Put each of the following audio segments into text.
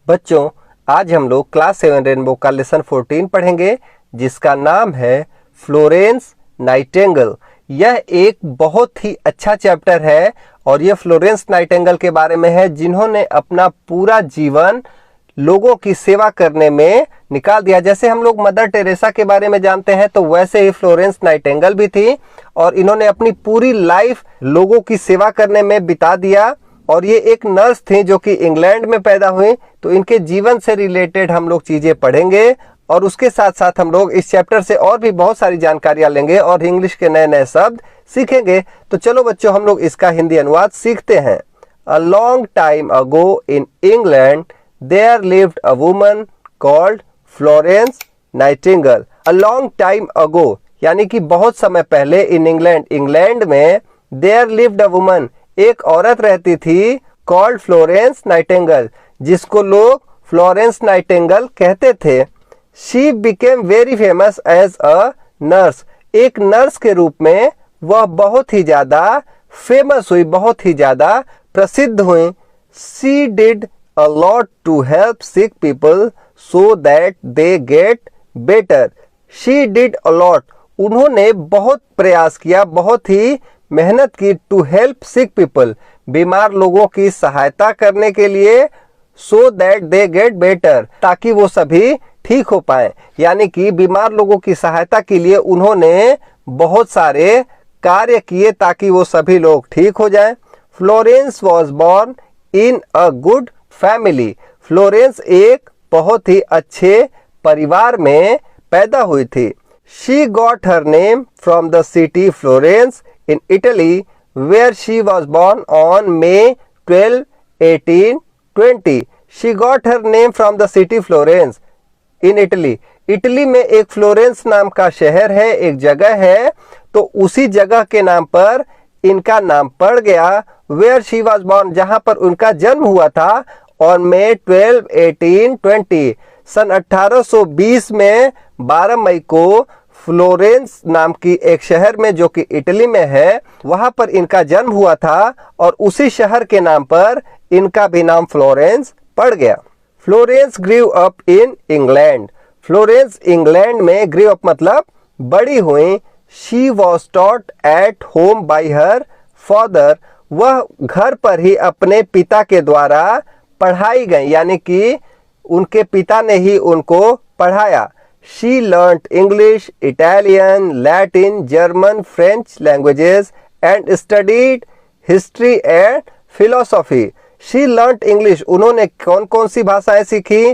बच्चों, आज हम लोग क्लास 7 रेनबो का लेसन 14 पढ़ेंगे, जिसका नाम है फ्लोरेंस नाइटिंगेल। यह एक बहुत ही अच्छा चैप्टर है और यह फ्लोरेंस नाइटिंगेल के बारे में है, जिन्होंने अपना पूरा जीवन लोगों की सेवा करने में निकाल दिया। जैसे हम लोग मदर टेरेसा के बारे में जानते हैं, तो वैसे ही फ्लोरेंस नाइटिंगेल भी थी और इन्होंने अपनी पूरी लाइफ लोगों की सेवा करने में बिता दिया। और ये एक नर्स थी जो कि इंग्लैंड में पैदा हुई, तो इनके जीवन से रिलेटेड हम लोग चीजें पढ़ेंगे और उसके साथ साथ हम लोग इस चैप्टर से और भी बहुत सारी जानकारियां लेंगे और इंग्लिश के नए नए शब्द सीखेंगे। तो चलो बच्चों, हम लोग इसका हिंदी अनुवाद सीखते हैं। A long time ago in England there lived a woman called Florence Nightingale. A long time ago यानी कि बहुत समय पहले इन इंग्लैंड में देयर लिव्ड अ वुमन, एक औरत रहती थी, कॉल्ड फ्लोरेंस नाइटिंगेल, जिसको लोग फ्लोरेंस नाइटिंगेल कहते थे। She became very famous as a nurse. एक नर्स के रूप में वह बहुत ही ज्यादा फेमस हुई, बहुत ही ज्यादा प्रसिद्ध हुई। She did a lot to help sick people so that they get better. She did a lot, उन्होंने बहुत प्रयास किया, बहुत ही मेहनत की, टू हेल्प सिक पीपल, बीमार लोगों की सहायता करने के लिए, सो दैट दे गेट बेटर, ताकि वो सभी ठीक हो पाए। यानी कि बीमार लोगों की सहायता के लिए उन्होंने बहुत सारे कार्य किए ताकि वो सभी लोग ठीक हो जाएं। Florence was born in a good family. Florence एक बहुत ही अच्छे परिवार में पैदा हुई थी। She got her name from the city Florence in Italy, where she was born on May 12, 1820. She got her name from the city Florence in Italy. Italy में एक फ्लोरेंस नाम का शहर है, एक जगह है, तो उसी जगह के नाम पर इनका नाम पड़ गया। Where she was born, जहां पर उनका जन्म हुआ था, on May 12, 1820, सन 1820 में 12 मई को फ्लोरेंस नाम की एक शहर में, जो कि इटली में है, वहां पर इनका जन्म हुआ था और उसी शहर के नाम पर इनका भी नाम फ्लोरेंस पड़ गया। Florence grew up in England. Florence England में, ग्रीव अप मतलब बड़ी हुई। She was taught at home by her father. वह घर पर ही अपने पिता के द्वारा पढ़ाई गई, यानी कि उनके पिता ने ही उनको पढ़ाया। She learnt English, Italian, Latin, German, French languages and studied history and philosophy. She learnt English. उन्होंने कौन कौन सी भाषाएं सीखी?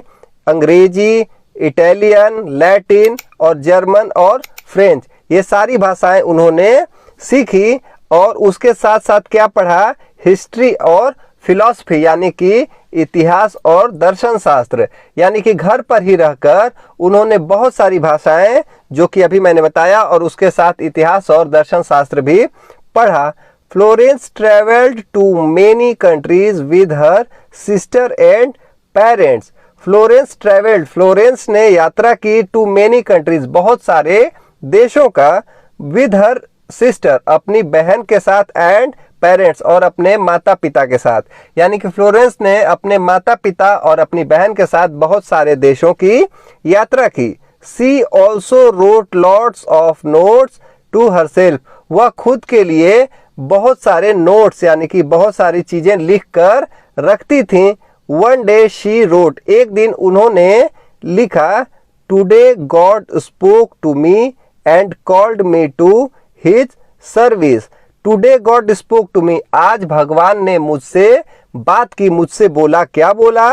अंग्रेजी, इटालियन, लैटिन और जर्मन और फ्रेंच। ये सारी भाषाएं उन्होंने सीखी और उसके साथ साथ क्या पढ़ा? हिस्ट्री और फिलॉसफी, यानी कि इतिहास और दर्शन शास्त्र। यानी कि घर पर ही रहकर उन्होंने बहुत सारी भाषाएं, जो कि अभी मैंने बताया, और उसके साथ इतिहास और दर्शन शास्त्र भी पढ़ा। Florence travelled to many countries with her sister and parents. Florence travelled, Florence ने यात्रा की, टू मेनी कंट्रीज, बहुत सारे देशों का, विद हर सिस्टर, अपनी बहन के साथ, एंड पेरेंट्स, और अपने माता पिता के साथ। यानी कि फ्लोरेंस ने अपने माता पिता और अपनी बहन के साथ बहुत सारे देशों की यात्रा की। She also wrote lots of notes to herself. वह खुद के लिए बहुत सारे नोट्स, यानी कि बहुत सारी चीजें लिख कर रखती थी। वन डे शी रोट, एक दिन उन्होंने लिखा, today God spoke to me and called me to his service. Today God spoke to me, आज भगवान ने मुझसे बात की, मुझसे बोला, क्या बोला?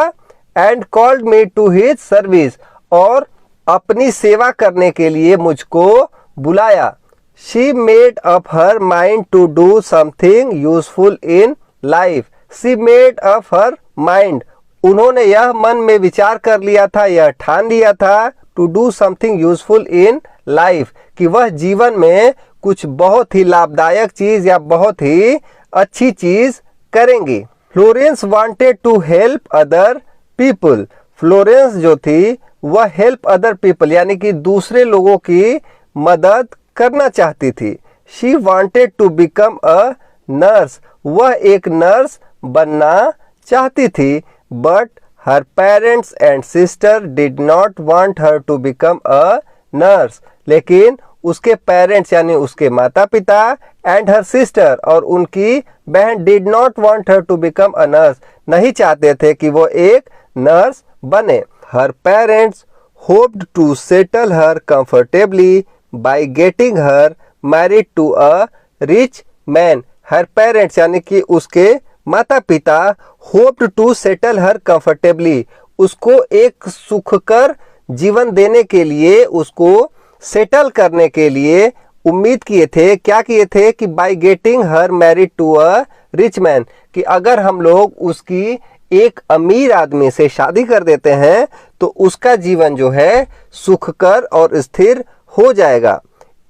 And called me to his service, और अपनी सेवा करने के लिए मुझको बुलाया। She made up her mind to do something useful in life. She made up her mind, उन्होंने यह मन में विचार कर लिया था, यह ठान लिया था, to do something useful in life, कि वह जीवन में कुछ बहुत ही लाभदायक चीज या बहुत ही अच्छी चीज करेंगी। Florence wanted to help other people. Florence जो थी वह हेल्प अदर पीपल, यानी कि दूसरे लोगों की मदद करना चाहती थी। She wanted to become a nurse, वह एक नर्स बनना चाहती थी। But Her parents and sister did not want her to become a nurse. लेकिन उसके पेरेंट्स यानी उसके माता पिता एंड हर सिस्टर और उनकी बहन did not want her to become a nurse, नहीं चाहते थे कि वो एक नर्स बने. Her parents hoped to settle her comfortably by getting her married to a rich man. Her parents यानी कि उसके माता पिता hoped to settle her comfortably, उसको एक सुखकर जीवन देने के लिए, उसको सेटल करने के लिए उम्मीद किए थे. क्या किए थे कि by getting her married to a rich man, कि अगर हम लोग उसकी एक अमीर आदमी से शादी कर देते हैं तो उसका जीवन जो है सुखकर और स्थिर हो जाएगा.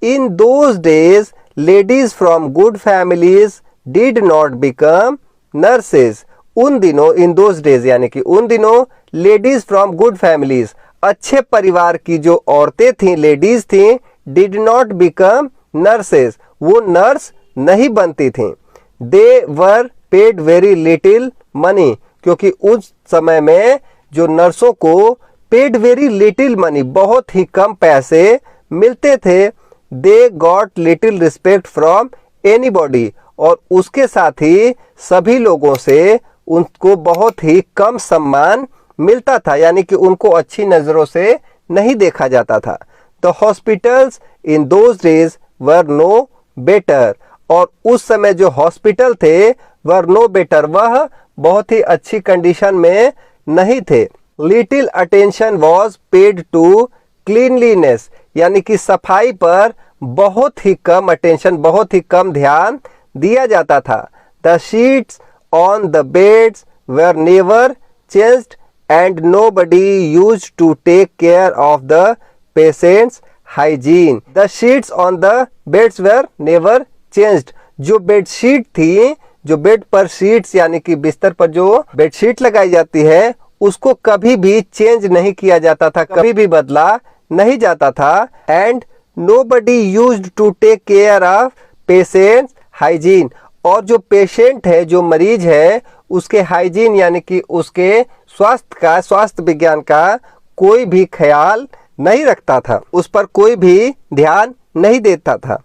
इन those days ladies from good families did not become nurses. उन दिनों, इन दोज डेज यानी कि उन दिनों, लेडीज फ्रॉम गुड फैमिलीज, अच्छे परिवार की जो औरतें थीं, लेडीज थीं, डिड नॉट बिकम नर्सेज, वो नर्स नहीं बनती थीं. They were paid very little money, क्योंकि उस समय में जो नर्सों को पेड वेरी लिटिल मनी, बहुत ही कम पैसे मिलते थे. They got little respect from anybody, और उसके साथ ही सभी लोगों से उनको बहुत ही कम सम्मान मिलता था, यानी कि उनको अच्छी नजरों से नहीं देखा जाता था. The hospitals in those days were no better, और उस समय जो हॉस्पिटल थे वर नो बेटर, वह बहुत ही अच्छी कंडीशन में नहीं थे. Little attention was paid to cleanliness, यानी कि सफाई पर बहुत ही कम अटेंशन, बहुत ही कम ध्यान दिया जाता था. The sheets on the beds were never changed and nobody used to take care of the patients hygiene. The sheets on the beds were never changed, जो बेडशीट थी, जो बेड पर शीट्स यानी कि बिस्तर पर जो बेडशीट लगाई जाती है, उसको कभी भी चेंज नहीं किया जाता था, कभी भी बदला नहीं जाता था. And nobody used to take care of patients hygiene, और जो पेशेंट है, जो मरीज है, उसके हाइजीन यानी कि उसके स्वास्थ्य विज्ञान का कोई भी ख्याल नहीं रखता था, उस पर कोई भी ध्यान नहीं देता था.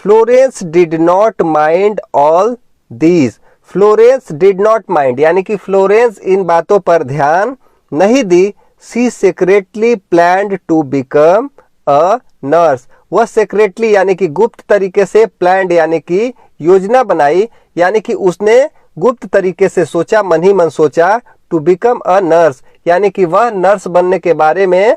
Florence did not mind all these. Florence did not mind यानी कि फ्लोरेंस इन बातों पर ध्यान नहीं दी. She secretly planned to become a nurse. वह सीक्रेटली यानी कि गुप्त तरीके से, प्लान्ड यानी कि योजना बनाई, यानी कि उसने गुप्त तरीके से सोचा, मन ही मन सोचा, टू बिकम अ नर्स, यानी कि वह नर्स बनने के बारे में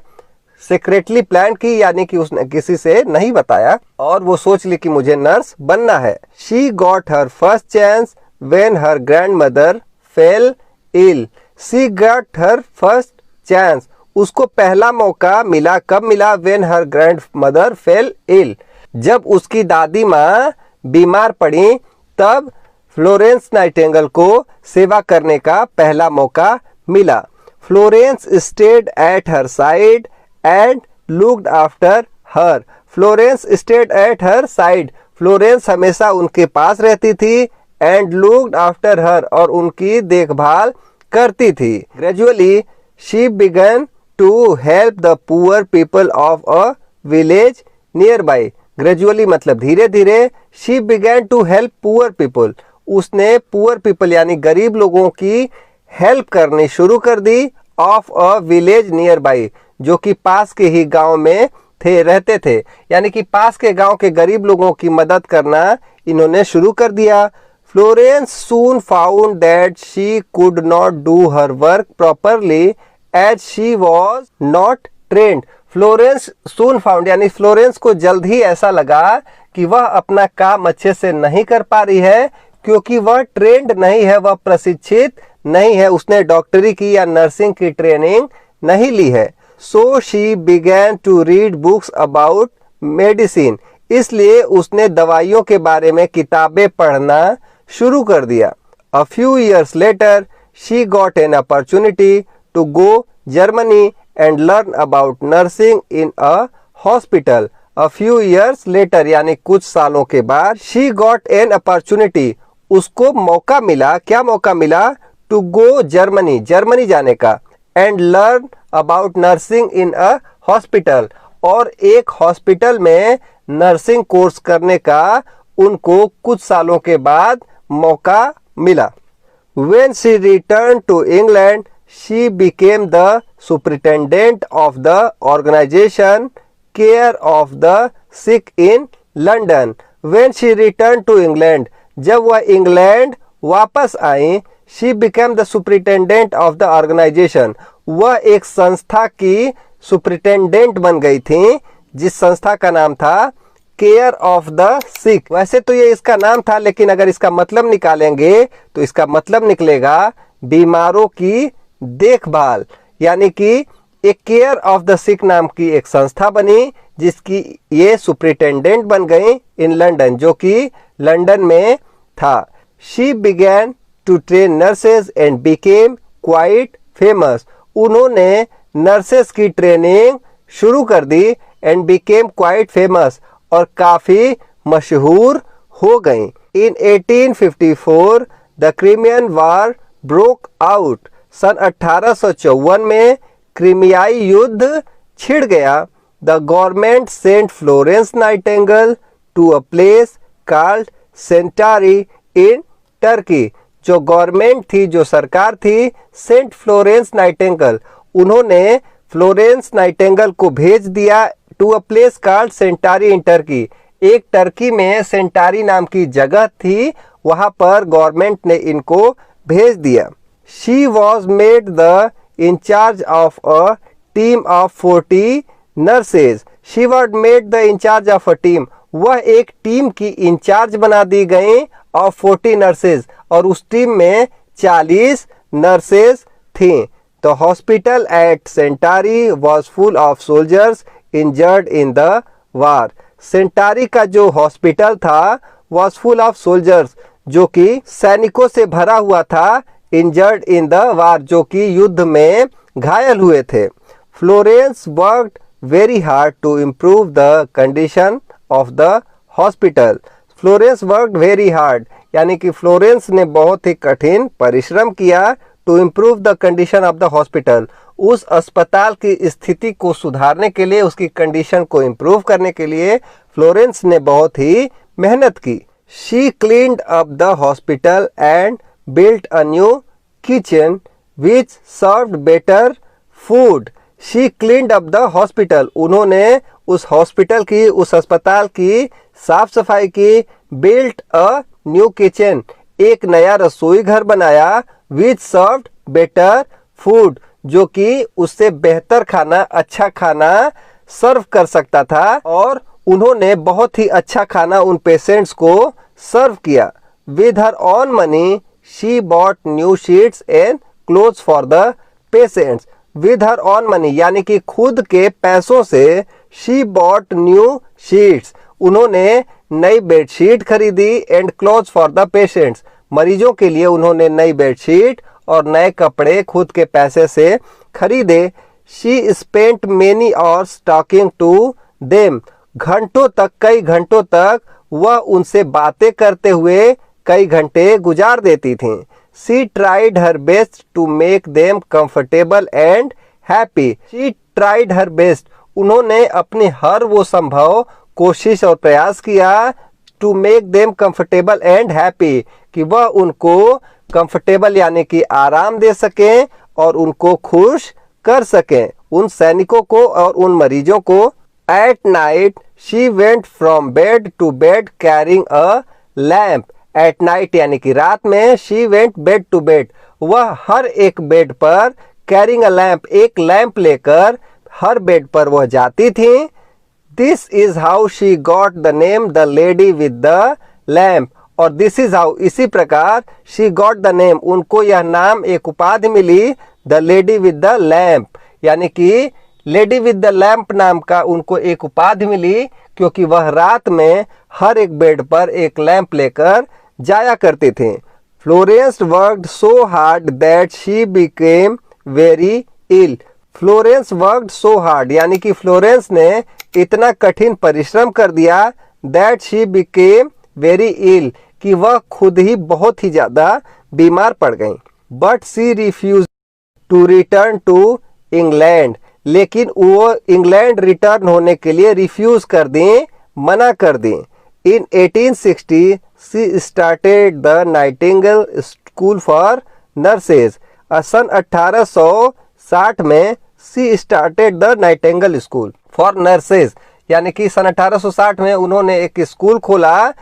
सीक्रेटली प्लान की, यानी कि उसने किसी से नहीं बताया और वो सोच ली कि मुझे नर्स बनना है. She got her first chance when her grandmother fell ill. She got her first chance, उसको पहला मौका मिला. कब मिला? When her grandmother fell ill, जब उसकी दादी माँ बीमार पड़ी, तब फ्लोरेंस नाइटिंगेल को सेवा करने का पहला मौका मिला. Florence stayed at her side and looked after her. Florence stayed at her side. Florence हमेशा उनके पास रहती थी. and looked after her, और उनकी देखभाल करती थी. Gradually she began to help the poor people of a village nearby. Gradually मतलब धीरे धीरे. she began to help poor people, उसने poor people यानी गरीब लोगों की हेल्प करनी शुरू कर दी. of a village nearby, जो कि पास के ही गांव में रहते थे, यानी कि पास के गांव के गरीब लोगों की मदद करना इन्होंने शुरू कर दिया. Florence soon found that she could not do her work properly as she was not trained. Florence soon found यानी फ्लोरेंस को जल्द ही ऐसा लगा कि वह अपना काम अच्छे से नहीं कर पा रही है, क्योंकि वह ट्रेंड नहीं है, वह प्रशिक्षित नहीं है, उसने डॉक्टरी की या नर्सिंग की ट्रेनिंग नहीं ली है. So she began to read books about medicine, इसलिए उसने दवाइयों के बारे में किताबें पढ़ना शुरू कर दिया. A few years later she got an opportunity to go Germany and learn about nursing in a hospital. A few years later यानी कुछ सालों के बाद. शी गॉट एन अपॉर्चुनिटी, उसको मौका मिला. क्या मौका मिला? टू गो जर्मनी, जर्मनी जाने का. And learn about nursing in a hospital, और एक हॉस्पिटल में नर्सिंग कोर्स करने का उनको कुछ सालों के बाद मौका मिला। When she returned to England, she became the superintendent of the organization Care of the Sick in London. When she returned to England, जब वह इंग्लैंड वापस आई, she became the superintendent of the organization. वह एक संस्था की superintendent बन गई थी, जिस संस्था का नाम था केयर ऑफ द सिक। वैसे तो ये इसका नाम था, लेकिन अगर इसका मतलब निकालेंगे तो इसका मतलब निकलेगा बीमारों की देखभाल, यानी कि एक केयर ऑफ द सिक नाम की एक संस्था बनी, जिसकी ये सुपरिटेंडेंट बन गई इन लंदन, जो कि लंदन में था। She began to train nurses and became quite famous. उन्होंने नर्सेस की ट्रेनिंग शुरू कर दी एंड बिकेम क्वाइट फेमस, और काफी मशहूर हो गई। In 1854 the Crimean war broke out. सन 1854 में क्रीमियाई युद्ध छिड़ गया। The government sent Florence Nightingale to a place called Scutari in Turkey. जो गवर्नमेंट थी, जो सरकार थी, सेंट फ्लोरेंस नाइटिंगेल, उन्होंने फ्लोरेंस नाइटिंगेल को भेज दिया to a place called Scutari in Turkey. एक टर्की में सेंटारी नाम की जगह थी, वहां पर गवर्नमेंट ने इनको भेज दिया। She was made the in charge of a team of 40 nurses. She was made the in charge of a team. वह एक टीम की इंचार्ज बना दी गई ऑफ 40 नर्सेज, और उस टीम में 40 नर्सेज थी। The hospital at Centari was full of soldiers injured in the war. सेंटारी का जो हॉस्पिटल था was full of soldiers, जो कि सैनिकों से भरा हुआ था, injured in the war, जो कि युद्ध में घायल हुए थे। Florence worked very hard to improve the condition of the hospital. Florence worked very hard, यानी कि फ्लोरेंस ने बहुत ही कठिन परिश्रम किया to improve the condition of the hospital. उस अस्पताल की स्थिति को सुधारने के लिए, उसकी कंडीशन को इम्प्रूव करने के लिए फ्लोरेंस ने बहुत ही मेहनत की। She cleaned up the hospital and built a new kitchen which served better food. She cleaned up the hospital. उन्होंने उस हॉस्पिटल की, उस अस्पताल की साफ सफाई की। बिल्ट अ न्यू किचन, एक नया रसोई घर बनाया। विच सर्व्ड बेटर फूड, जो कि उससे बेहतर खाना, अच्छा खाना सर्व कर सकता था, और उन्होंने बहुत ही अच्छा खाना उन पेशेंट्स को सर्व किया। With her on money she bought new sheets and clothes for the patients. With her on money, यानी कि खुद के पैसों से, शी बॉट न्यू शीट्स, उन्होंने नई बेडशीट खरीदी, and clothes for the patients, मरीजों के लिए उन्होंने नई बेडशीट और नए कपड़े खुद के पैसे से खरीदे। She spent many hours talking to them. घंटों तक, कई घंटों तक वह उनसे बातें करते हुए कई घंटे गुजार देती थीं। She tried her best to make them comfortable and happy. She tried her best, उन्होंने अपनी हर वो संभव कोशिश और प्रयास किया to make them comfortable and happy, कि वह उनको कंफर्टेबल यानी कि आराम दे सकें और उनको खुश कर सकें, उन सैनिकों को और उन मरीजों को। At night she went from bed to bed carrying a lamp. At night यानी कि रात में, she went bed to bed, वह हर एक बेड पर कैरिंग अ लैम्प, एक लैंप लेकर हर बेड पर वह जाती थी। This is how she got the name the lady with the lamp. और दिस इज हाउ, इसी प्रकार, शी गॉट द नेम, उनको यह नाम, एक उपाधि मिली, the lady with the lamp, यानी कि लेडी विद द लैम्प नाम का उनको एक उपाधि मिली, क्योंकि वह रात में हर एक बेड पर एक लैंप लेकर जाया करती थी। Florence worked so hard that she became very ill. Florence worked so hard, यानी कि फ्लोरेंस ने इतना कठिन परिश्रम कर दिया, that she became very ill, कि वह खुद ही बहुत ही ज्यादा बीमार पड़ गईं। But she refuse to return to England, लेकिन वो इंग्लैंड रिटर्न होने के लिए रिफ्यूज कर दें, मना कर दें। In 1860 she started the Nightingale school for nurses. सन 1860 में she started the Nightingale school for nurses, यानी कि सन 1860 में उन्होंने एक स्कूल खोला,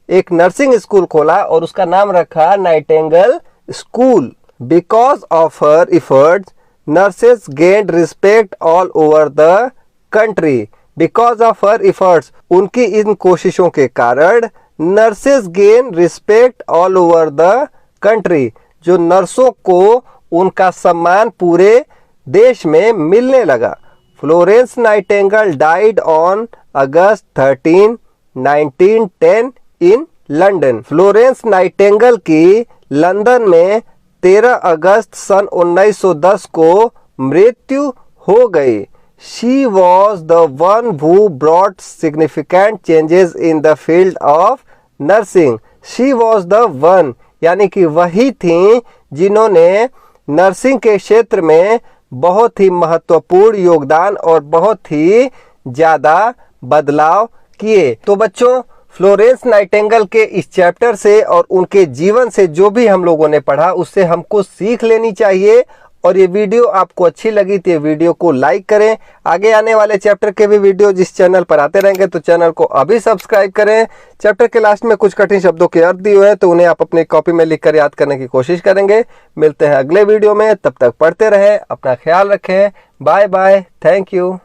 एक नर्सिंग स्कूल खोला और उसका नाम रखा Nightingale school. Because of her efforts nurses gained respect all over the country. Because of her efforts, उनकी इन कोशिशों के कारण nurses gain respect all over the country, जो नर्सों को उनका सम्मान पूरे देश में मिलने लगा। Florence Nightingale died on August 13, 1910 in London. Florence Nightingale की लंदन में 13 अगस्त सन 1910 को मृत्यु हो गई। She was the one who brought significant changes in the field of nursing. She was the one, यानी कि वही थी जिन्होंने नर्सिंग के क्षेत्र में बहुत ही महत्वपूर्ण योगदान और बहुत ही ज़्यादा बदलाव किए। तो बच्चों, फ्लोरेंस नाइटिंगेल के इस चैप्टर से और उनके जीवन से जो भी हम लोगों ने पढ़ा उससे हमको सीख लेनी चाहिए। और ये वीडियो आपको अच्छी लगी तो ये वीडियो को लाइक करें। आगे आने वाले चैप्टर के भी वीडियो जिस चैनल पर आते रहेंगे तो चैनल को अभी सब्सक्राइब करें। चैप्टर के लास्ट में कुछ कठिन शब्दों के अर्थ दिए हुए हैं तो उन्हें आप अपनी कॉपी में लिखकर याद करने की कोशिश करेंगे। मिलते हैं अगले वीडियो में, तब तक पढ़ते रहें, अपना ख्याल रखें। Bye bye, thank you.